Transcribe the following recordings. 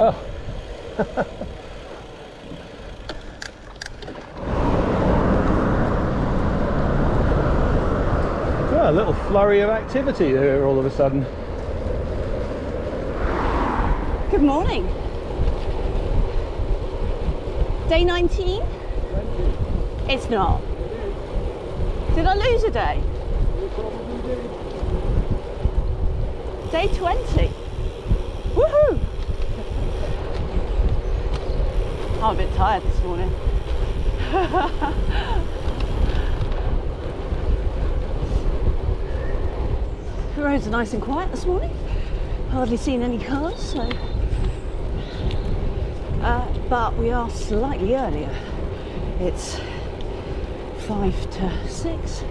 Oh. Well, a little flurry of activity there all of a sudden. Good morning. Day 19? 20. It's not. Did I lose a day? You probably did. Day 20. Woohoo! I'm a bit tired this morning. The roads are nice and quiet this morning. Hardly seen any cars, so. But we are slightly earlier. It's 5 to 6.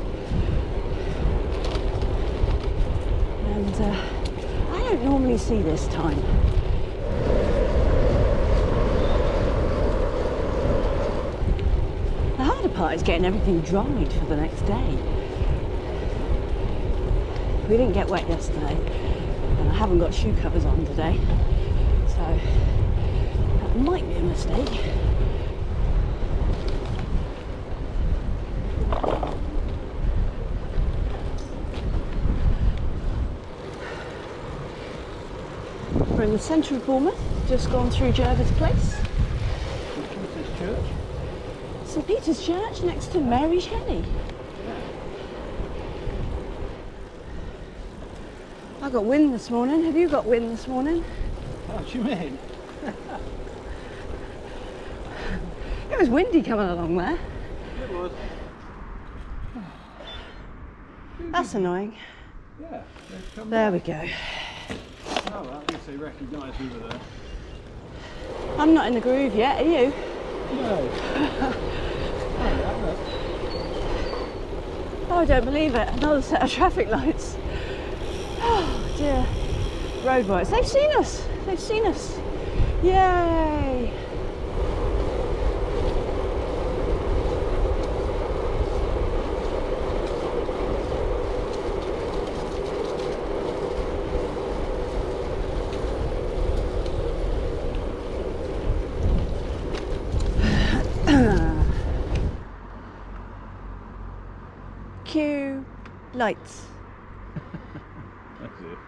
And I don't normally see this time. The harder part is getting everything dried for the next day. We didn't get wet yesterday, and I haven't got shoe covers on today, so that might be a mistake. We're in the centre of Bournemouth, just gone through Jervis Place. St. Peter's Church. St. Peter's Church next to Mary Shelley. I got wind this morning. Have you got wind this morning? What do you mean? It was windy coming along there. It was. That's annoying. Yeah. There we go. Oh, well, at least they recognised we were there. I'm not in the groove yet, are you? No. Oh, I don't believe it. Another set of traffic lights. Oh dear. Roadworks. They've seen us. They've seen us. Yay. Cue lights. That's it.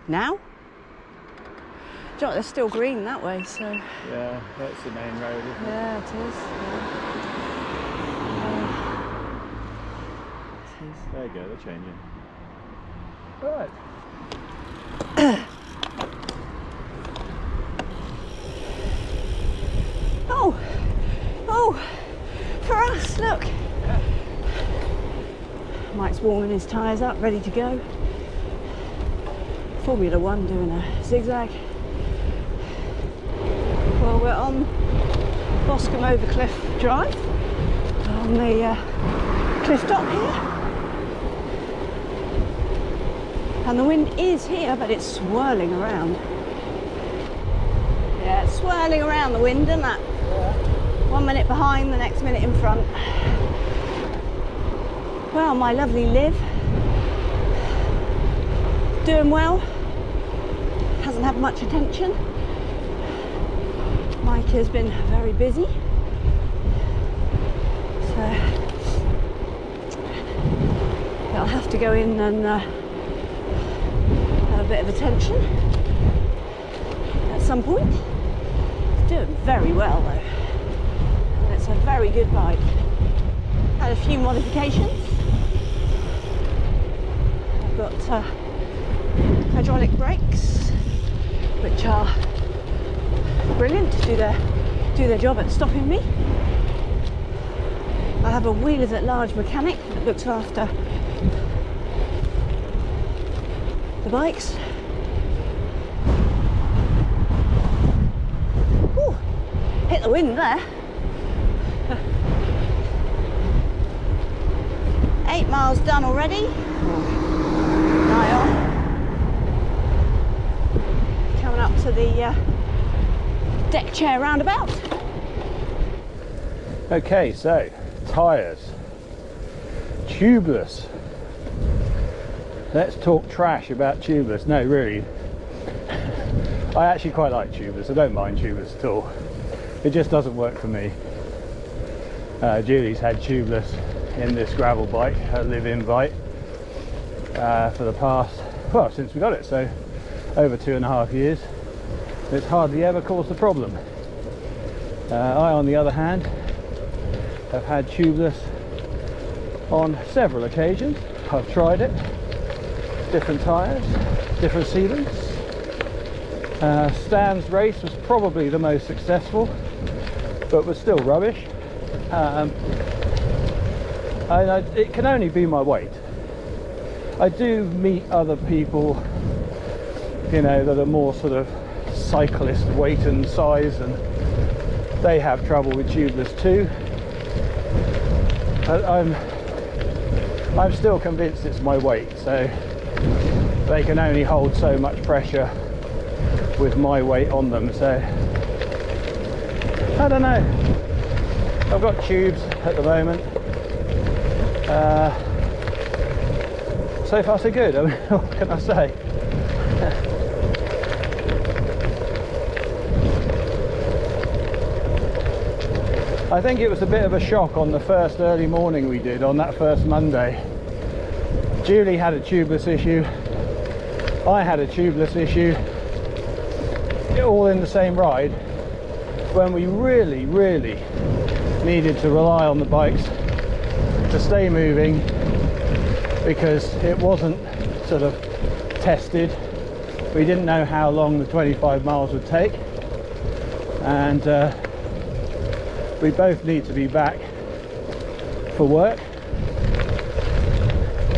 Now? Do you know what, they're still green that way, so. Yeah, that's the main road, isn't it? Yeah, it is. It is. There you go, they're changing. Right. Oh, for us, look. Mike's warming his tyres up, ready to go. Formula 1 doing a zigzag. Well, we're on Boscombe Overcliff Drive, on the cliff top here. And the wind is here, but it's swirling around. Yeah, it's swirling around the wind, isn't that? Yeah. 1 minute behind, the next minute in front. Well, my lovely Liv, doing well, hasn't had much attention. Mike has been very busy, so I'll have to go in and have a bit of attention at some point. He's doing very well though, and it's a very good bike. Had a few modifications. I've got hydraulic brakes, which are brilliant to do their job at stopping me. I have a wheelers at large mechanic that looks after the bikes. Ooh, hit the wind there. 8 miles done already. Nigh on. Coming up to the deck chair roundabout. Okay, so tyres, tubeless. Let's talk trash about tubeless. No, really. I actually quite like tubeless. I don't mind tubeless at all. It just doesn't work for me. Julie's had tubeless in this gravel bike, her Liv Invite, for the past, well, since we got it, so over 2.5 years. It's hardly ever caused a problem. I, on the other hand, have had tubeless on several occasions. I've tried it, different tyres, different sealants. Stan's race was probably the most successful, but was still rubbish. It can only be my weight. I do meet other people, you know, that are more sort of cyclist weight and size, and they have trouble with tubeless too. But I'm still convinced it's my weight, so they can only hold so much pressure with my weight on them. So I don't know. I've got tubes at the moment. So far so good. I mean, what can I say? I think it was a bit of a shock on the first early morning we did, on that first Monday. Julie had a tubeless issue, I had a tubeless issue, all in the same ride, when we really needed to rely on the bikes to stay moving, because it wasn't sort of tested. We didn't know how long the 25 miles would take, and we both need to be back for work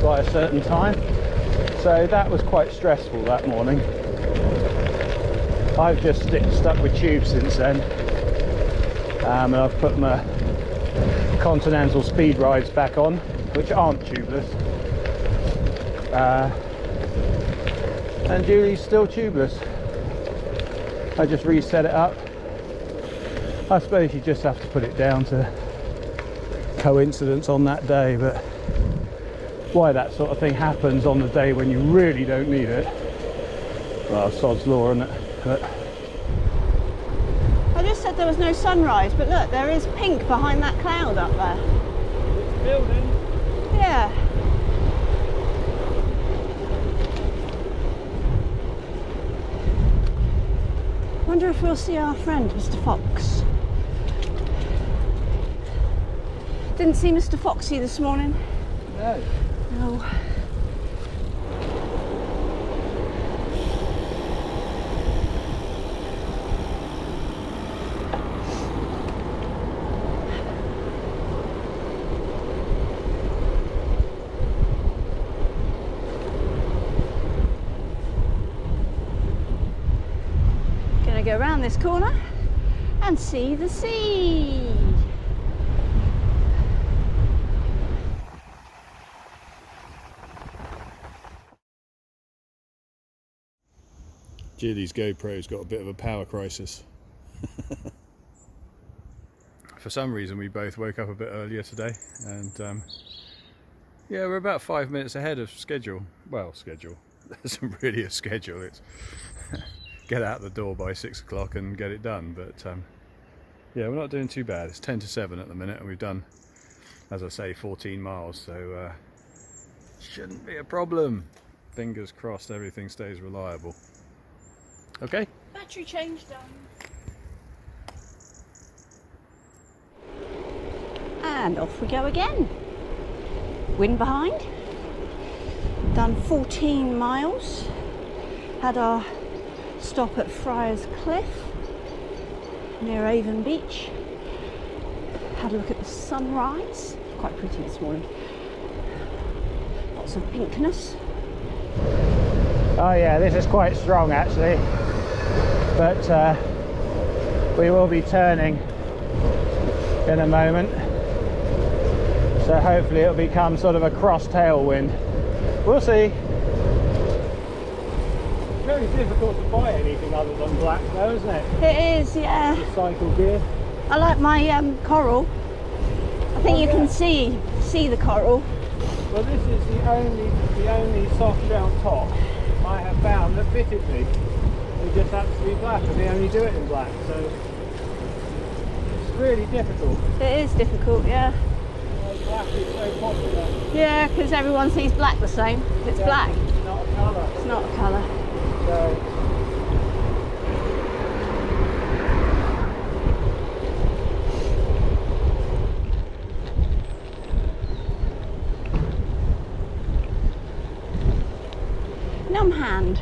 by a certain time, so that was quite stressful that morning. I've just stuck with tubes since then, and I've put my Continental Speedrides back on, which aren't tubeless, and Julie's still tubeless. I just reset it up. I suppose you just have to put it down to coincidence on that day, but why that sort of thing happens on the day when you really don't need it, well, sod's law, isn't it? But I just said there was no sunrise, but look, there is pink behind that cloud up there. it's building. Yeah. Wonder if we'll see our friend Mr. Fox. Didn't see Mr. Foxy this morning. No. No. Gonna go around this corner and see the sea. Julie's GoPro's got a bit of a power crisis. For some reason we both woke up a bit earlier today, and yeah, we're about 5 minutes ahead of schedule. Well, schedule. There isn't really a schedule. It's get out the door by 6 o'clock and get it done. But yeah, we're not doing too bad. It's 10 to 7 at the minute, and we've done, as I say, 14 miles. So shouldn't be a problem. Fingers crossed everything stays reliable. Okay. Battery change done. And off we go again. Wind behind. Done 14 miles. Had our stop at Friars Cliff near Avon Beach. Had a look at the sunrise. Quite pretty this morning. Lots of pinkness. Oh yeah, this is quite strong actually, but we will be turning in a moment, so hopefully it'll become sort of a cross tailwind. We'll see. Very difficult to buy anything other than black though, isn't it? It is, yeah. The cycle gear. I like my coral. I think you can see the coral. Well, this is the only soft shell top I have found that fitted me. it just happens to be black, and they only do it in black, so it's really difficult. It is difficult, yeah. Black is so popular. Yeah, because everyone sees black the same. It's black. It's not a colour. It's not a colour. So Numb hand.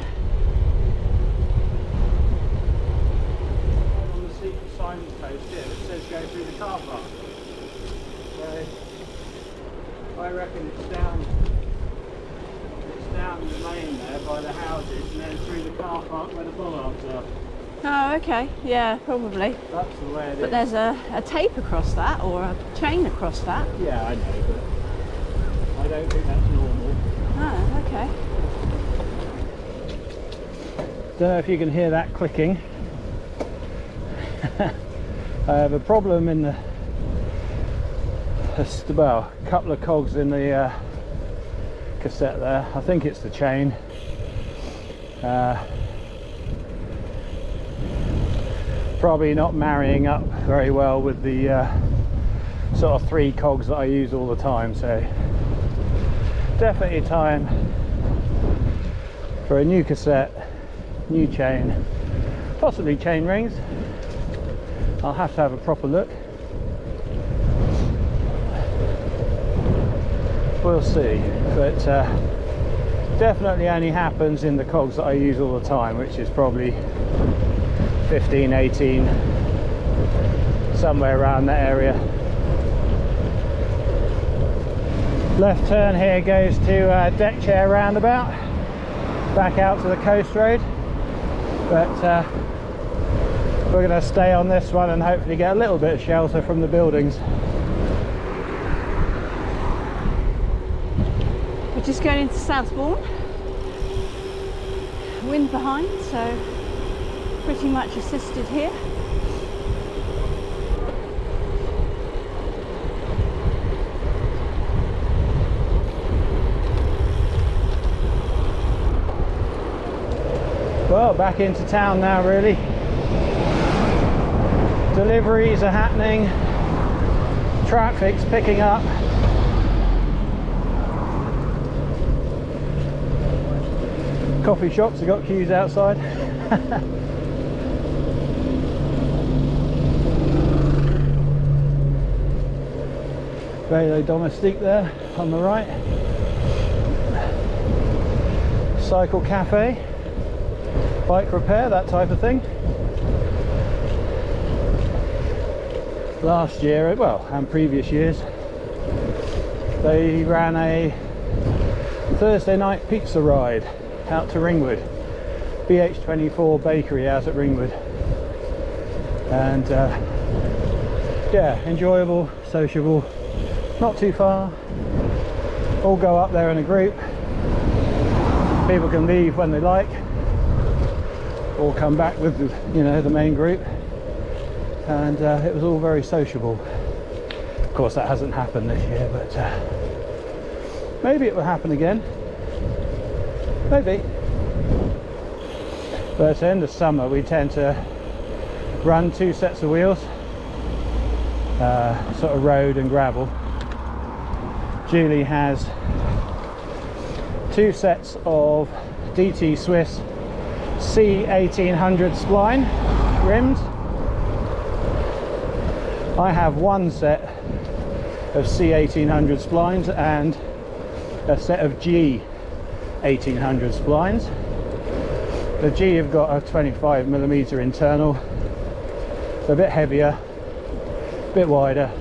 on the secret signage post here, it says go through the car park. So I reckon it's down the lane there by the houses, and then through the car park where the bollards are. Oh, okay. Yeah, probably. That's the way it is. But there's a tape across that, or a chain across that. Yeah, I know, but I don't think that's normal. Oh, okay. Don't know if you can hear that clicking. I have a problem in the, well, a couple of cogs in the cassette there. I think it's the chain. Probably not marrying up very well with the sort of 3 cogs that I use all the time, so definitely time for a new cassette, new chain, possibly chain rings. I'll have to have a proper look. We'll see, but definitely only happens in the cogs that I use all the time, which is probably 15, 18, somewhere around that area. Left turn here goes to deck chair roundabout, back out to the coast road, but we're going to stay on this one and hopefully get a little bit of shelter from the buildings. We're just going into Southbourne. Wind behind, so pretty much assisted here. Well, back into town now really. Deliveries are happening, traffic's picking up. Coffee shops have got queues outside. Velo Domestique there on the right. Cycle cafe, bike repair, that type of thing. Last year, well, and previous years, they ran a Thursday night pizza ride out to Ringwood, BH24 bakery out at Ringwood, and yeah, enjoyable, sociable, not too far. All go up there in a group. People can leave when they like, or come back with the, you know, the main group, and it was all very sociable. Of course, that hasn't happened this year, but maybe it will happen again. Maybe. But in the summer we tend to run 2 sets of wheels, sort of road and gravel. Julie has 2 sets of DT Swiss C1800 Spline rims. I have 1 set of C1800 splines and a set of G1800 splines. The G have got a 25mm internal, a bit heavier, a bit wider.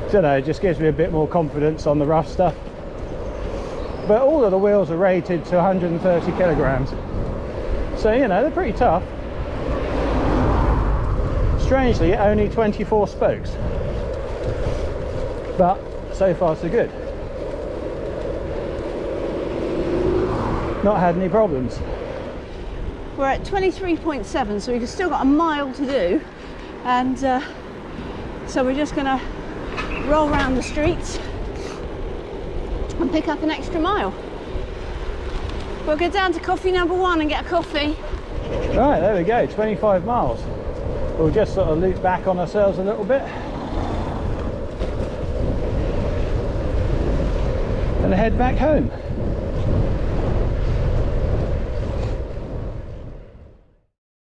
Don't know, it just gives me a bit more confidence on the rough stuff. But all of the wheels are rated to 130 kilograms, so you know, they're pretty tough. Strangely, only 24 spokes, but so far so good. Not had any problems. We're at 23.7, so we've still got a mile to do, and so we're just going to roll around the streets and pick up an extra mile. We'll go down to coffee number 1 and get a coffee, Right, there we go, 25 miles. We'll just sort of loop back on ourselves a little bit and head back home.